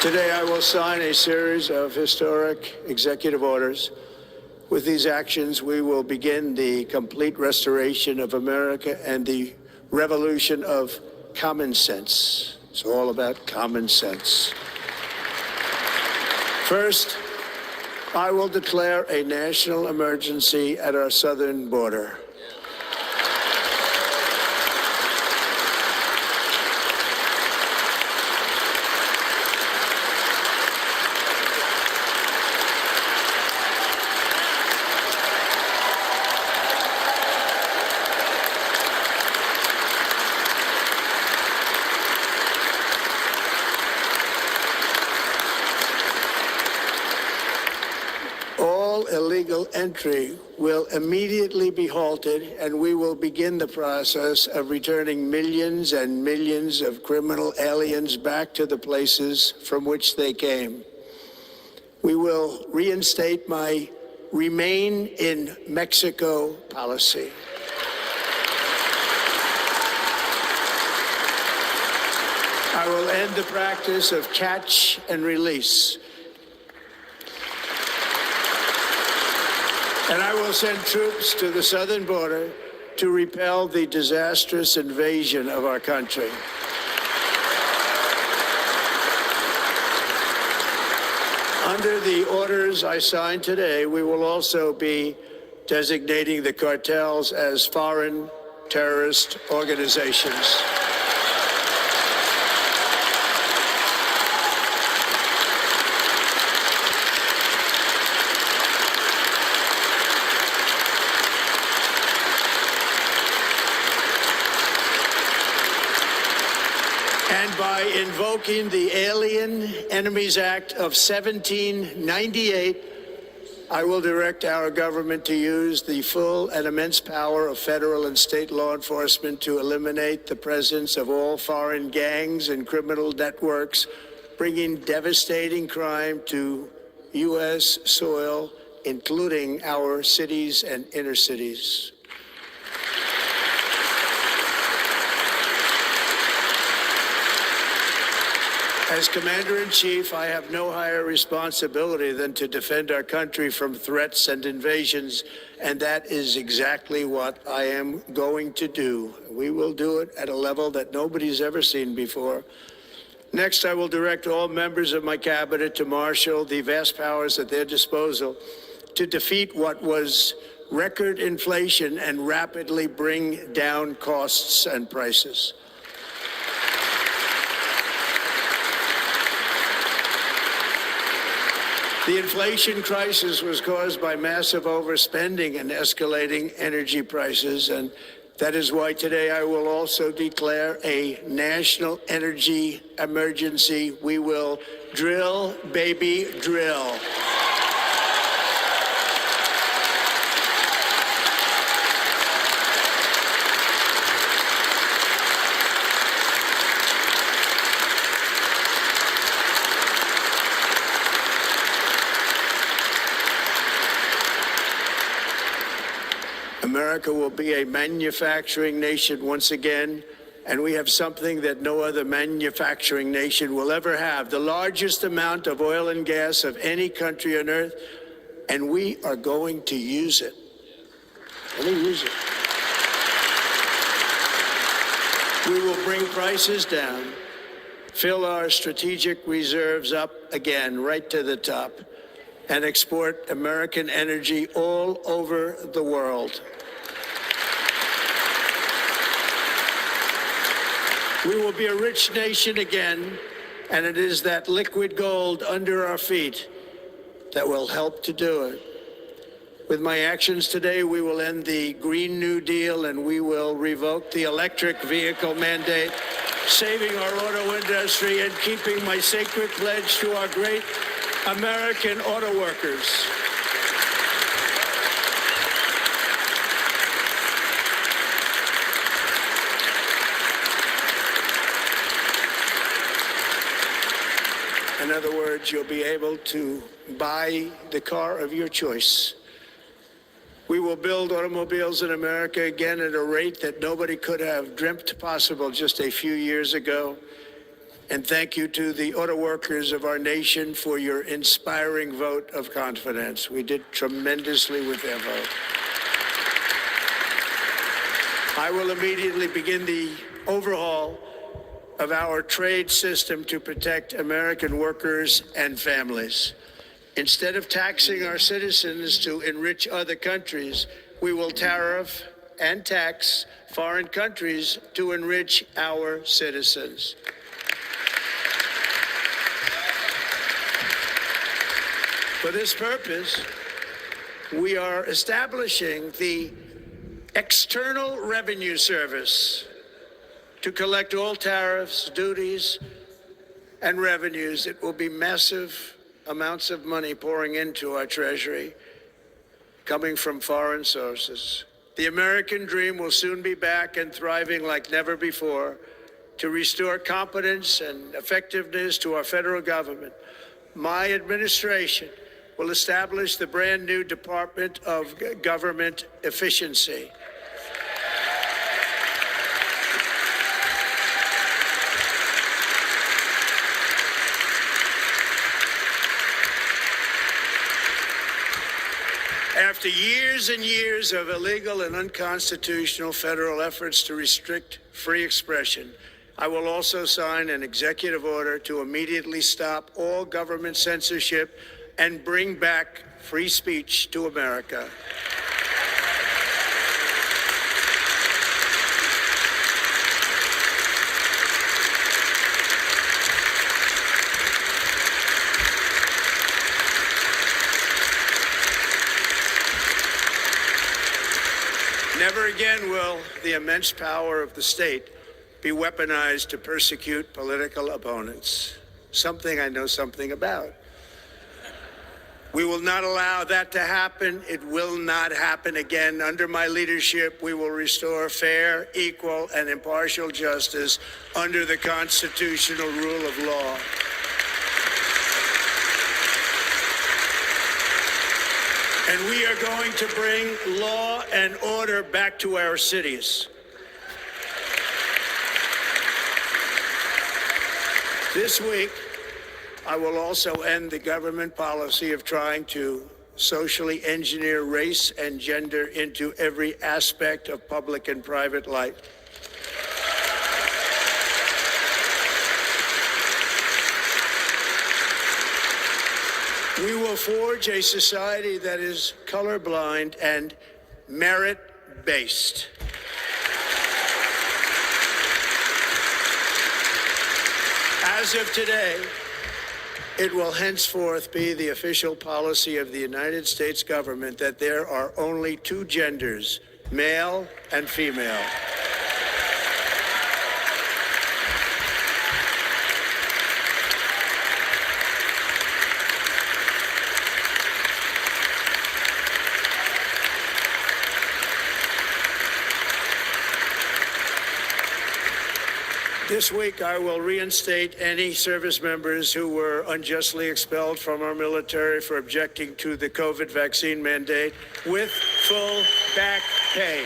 Today, I will sign a series of historic executive orders. With these actions, we will begin the complete restoration of America and the revolution of common sense. It's all about common sense. First, I will declare a national emergency at our southern border. Illegal entry will immediately be halted, and we will begin the process of returning millions and millions of criminal aliens back to the places from which they came. We will reinstate my Remain in Mexico policy. I will end the practice of catch and release. And I will send troops to the southern border to repel the disastrous invasion of our country. Under the orders I signed today, we will also be designating the cartels as foreign terrorist organizations. And by invoking the Alien Enemies Act of 1798, I will direct our government to use the full and immense power of federal and state law enforcement to eliminate the presence of all foreign gangs and criminal networks, bringing devastating crime to U.S. soil, including our cities and inner cities. As Commander-in-Chief, I have no higher responsibility than to defend our country from threats and invasions, and that is exactly what I am going to do. We will do it at a level that nobody's ever seen before. Next, I will direct all members of my cabinet to marshal the vast powers at their disposal to defeat what was record inflation and rapidly bring down costs and prices. The inflation crisis was caused by massive overspending and escalating energy prices, and that is why today I will also declare a national energy emergency. We will drill, baby, drill. America will be a manufacturing nation once again, and we have something that no other manufacturing nation will ever have, the largest amount of oil and gas of any country on earth, and we are going to use it. We will bring prices down, fill our strategic reserves up again, right to the top, and export American energy all over the world. We will be a rich nation again, and it is that liquid gold under our feet that will help to do it. With my actions today, we will end the Green New Deal, and we will revoke the electric vehicle mandate, saving our auto industry and keeping my sacred pledge to our great American auto workers. In other words, you'll be able to buy the car of your choice. We will build automobiles in America again at a rate that nobody could have dreamt possible just a few years ago. And thank you to the auto workers of our nation for your inspiring vote of confidence. We did tremendously with their vote. I will immediately begin the overhaul of our trade system to protect American workers and families. Instead of taxing our citizens to enrich other countries, we will tariff and tax foreign countries to enrich our citizens. For this purpose, we are establishing the External Revenue Service to collect all tariffs, duties, and revenues. It will be massive amounts of money pouring into our treasury, coming from foreign sources. The American dream will soon be back and thriving like never before to restore competence and effectiveness to our federal government. My administration will establish the brand new Department of Government Efficiency. After years and years of illegal and unconstitutional federal efforts to restrict free expression, I will also sign an executive order to immediately stop all government censorship and bring back free speech to America. Never again will the immense power of the state be weaponized to persecute political opponents, something I know something about. We will not allow that to happen. It will not happen again. Under my leadership, we will restore fair, equal, and impartial justice under the constitutional rule of law. And we are going to bring law and order back to our cities. This week, I will also end the government policy of trying to socially engineer race and gender into every aspect of public and private life. We will forge a society that is colorblind and merit-based. As of today, it will henceforth be the official policy of the United States government that there are only two genders, male and female. This week, I will reinstate any service members who were unjustly expelled from our military for objecting to the COVID vaccine mandate with full back pay.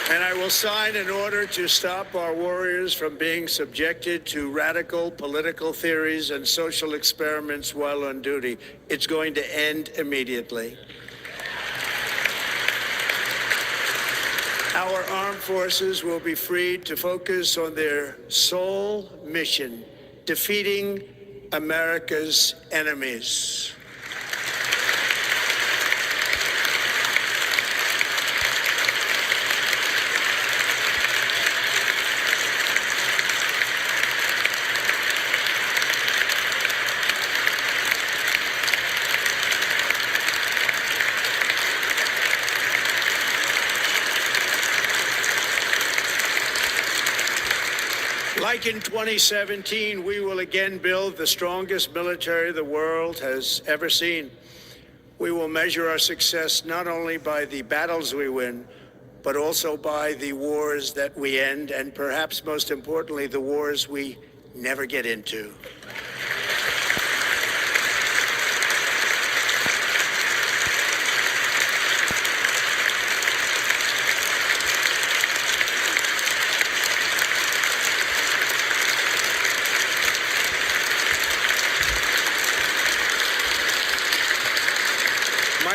And I will sign an order to stop our warriors from being subjected to radical political theories and social experiments while on duty. It's going to end immediately. Our armed forces will be freed to focus on their sole mission, defeating America's enemies. Like in 2017, we will again build the strongest military the world has ever seen. We will measure our success not only by the battles we win, but also by the wars that we end, and perhaps most importantly, the wars we never get into.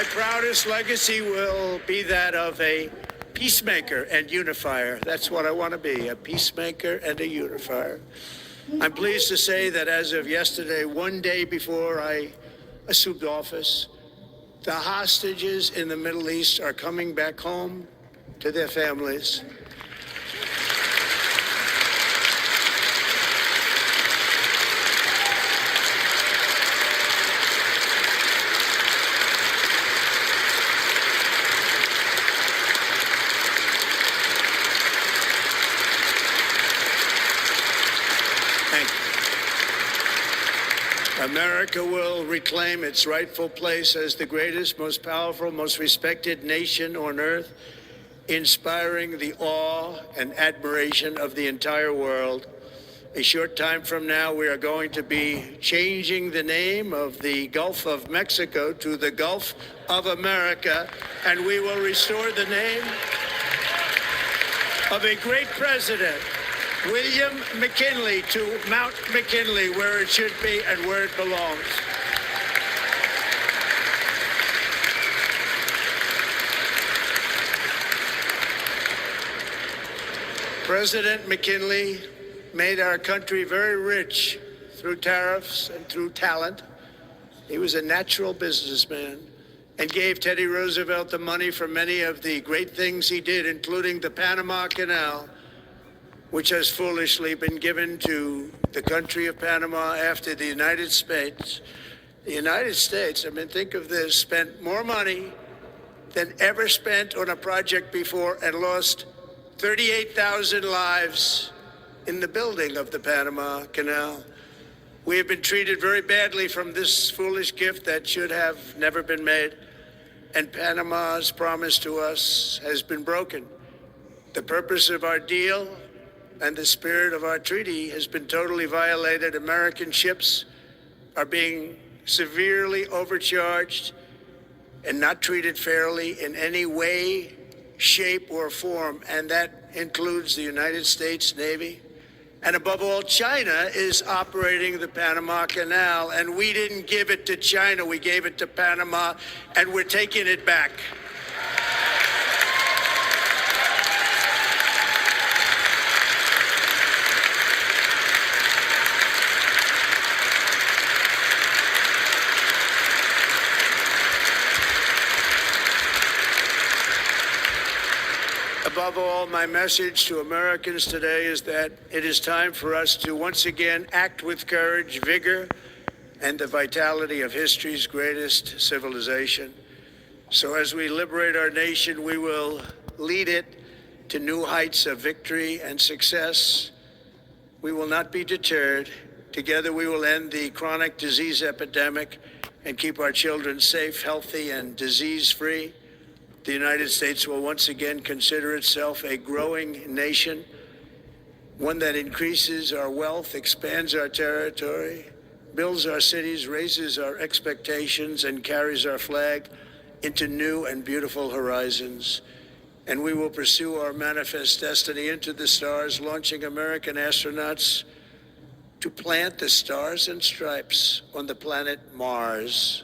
My proudest legacy will be that of a peacemaker and unifier. That's what I want to be, a peacemaker and a unifier. I'm pleased to say that as of yesterday, one day before I assumed office, the hostages in the Middle East are coming back home to their families. America will reclaim its rightful place as the greatest, most powerful, most respected nation on earth, inspiring the awe and admiration of the entire world. A short time from now, we are going to be changing the name of the Gulf of Mexico to the Gulf of America, and we will restore the name of a great president, William McKinley, to Mount McKinley, where it should be and where it belongs. President McKinley made our country very rich through tariffs and through talent. He was a natural businessman and gave Teddy Roosevelt the money for many of the great things he did, including the Panama Canal, which has foolishly been given to the country of Panama after the United States. The United States, I mean, think of this, spent more money than ever spent on a project before and lost 38,000 lives in the building of the Panama Canal. We have been treated very badly from this foolish gift that should have never been made, and Panama's promise to us has been broken. The purpose of our deal and the spirit of our treaty has been totally violated. American ships are being severely overcharged and not treated fairly in any way, shape, or form, and that includes the United States Navy. And above all, China is operating the Panama Canal, and we didn't give it to China, we gave it to Panama, and we're taking it back. Above all, my message to Americans today is that it is time for us to once again act with courage, vigor, and the vitality of history's greatest civilization. So as we liberate our nation, we will lead it to new heights of victory and success. We will not be deterred. Together we will end the chronic disease epidemic and keep our children safe, healthy, and disease-free. The United States will once again consider itself a growing nation, one that increases our wealth, expands our territory, builds our cities, raises our expectations, and carries our flag into new and beautiful horizons. And we will pursue our manifest destiny into the stars, launching American astronauts to plant the stars and stripes on the planet Mars.